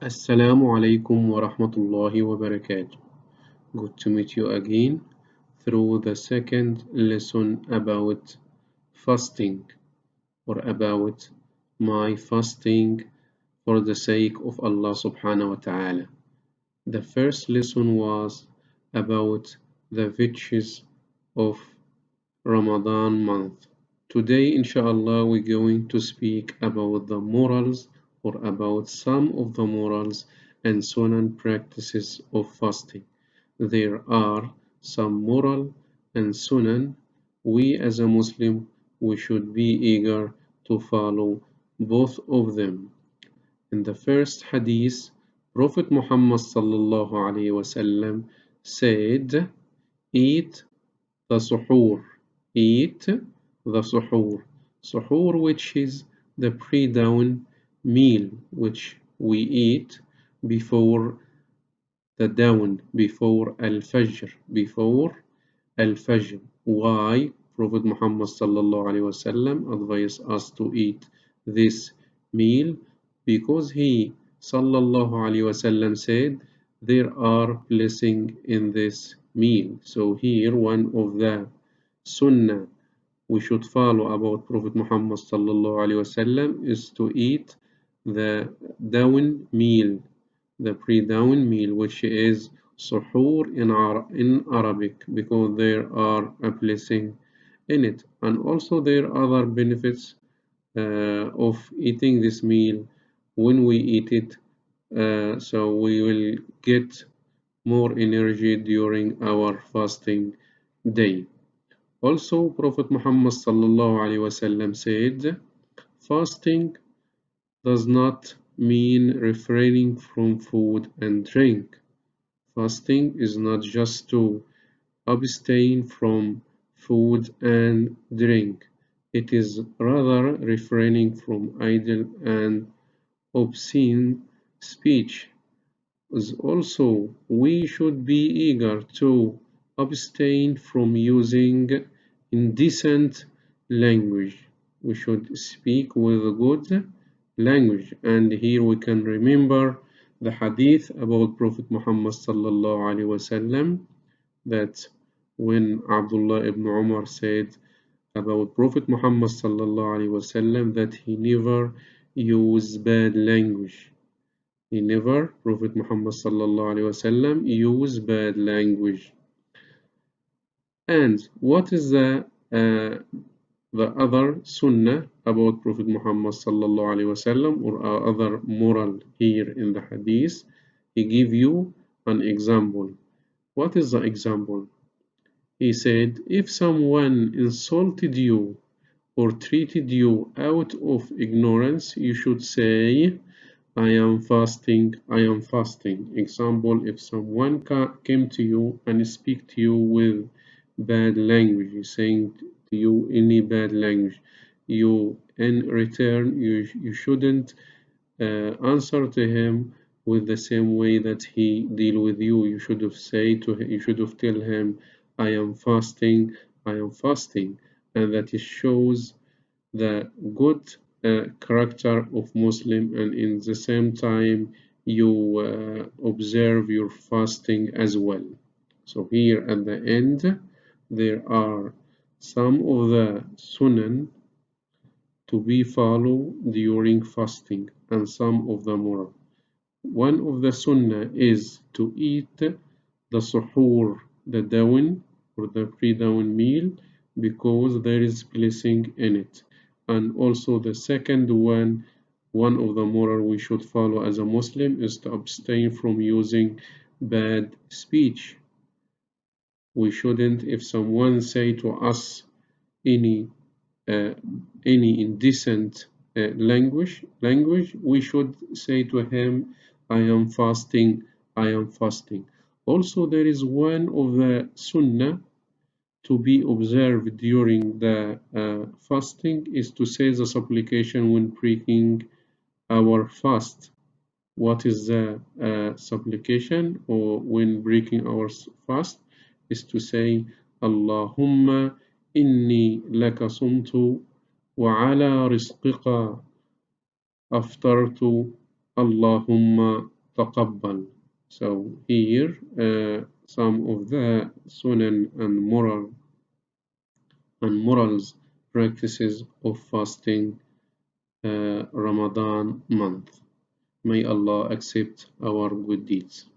Assalamu alaikum wa rahmatullahi wa barakatuh. Good to meet you again through the second lesson about fasting or about my fasting for the sake of Allah subhanahu wa ta'ala. The first lesson was about the virtues of Ramadan month. Today, inshallah, we're going to speak about the morals or about some of the morals and sunan practices of fasting. There are some moral and sunan we as a Muslim we should be eager to follow both of them. In the first hadith, Prophet Muhammad sallallahu alaihi wasallam said, "Eat the suhoor, eat the suhoor. Suhoor, which is the pre-dawn meal which we eat before the dawn, before al-fajr, before al-fajr. Why Prophet Muhammad sallallahu alaihi wasallam advised us to eat this meal? Because he sallallahu alaihi wasallam said there are blessing in this meal. So here one of the sunnah we should follow about Prophet Muhammad sallallahu alaihi wasallam is to eat the dawn meal, the pre-dawn meal, which is suhoor in Arabic, because there are a blessing in it, and also there are other benefits of eating this meal when we eat it. So we will get more energy during our fasting day. Also, Prophet Muhammad sallallahu alaihi wasallam said, fasting does not mean refraining from food and drink. Fasting is not just to abstain from food and drink. It is rather refraining from idle and obscene speech. Also, we should be eager to abstain from using indecent language. We should speak with good language. And here we can remember the hadith about Prophet Muhammad sallallahu alaihi wasallam that when Abdullah ibn Umar said about Prophet Muhammad sallallahu alaihi wasallam that he never used bad language. He never, Prophet Muhammad sallallahu alaihi wasallam, used bad language. And what is the other sunnah about Prophet Muhammad sallallahu alaihi wasallam or other moral here in the hadith? He give you an example. What is the example? He said, if someone insulted you or treated you out of ignorance, you should say, I am fasting, I am fasting. Example, if someone came to you and speak to you with bad language, saying to you any bad language, you in return, you shouldn't answer to him with the same way that he deal with you. You should have you should have tell him, I am fasting, I am fasting. And that it shows the good character of Muslim, and in the same time you observe your fasting as well. So here at the end there are some of the sunan to be followed during fasting and some of the moral. One of the sunnah is to eat the suhoor, the dawn or the pre-dawn meal, because there is blessing in it. And also the second one of the moral we should follow as a Muslim is to abstain from using bad speech. We shouldn't, if someone say to us any uh, any indecent language, we should say to him, I am fasting, I am fasting. Also, there is one of the sunnah to be observed during the fasting is to say the supplication when breaking our fast. What is the supplication or when breaking our fast? Is to say, Allahumma inni laka sumtu وعلى رزقك أفطرت اللهم تقبل. So here some of the sunan and morals practices of fasting Ramadan month. May Allah accept our good deeds.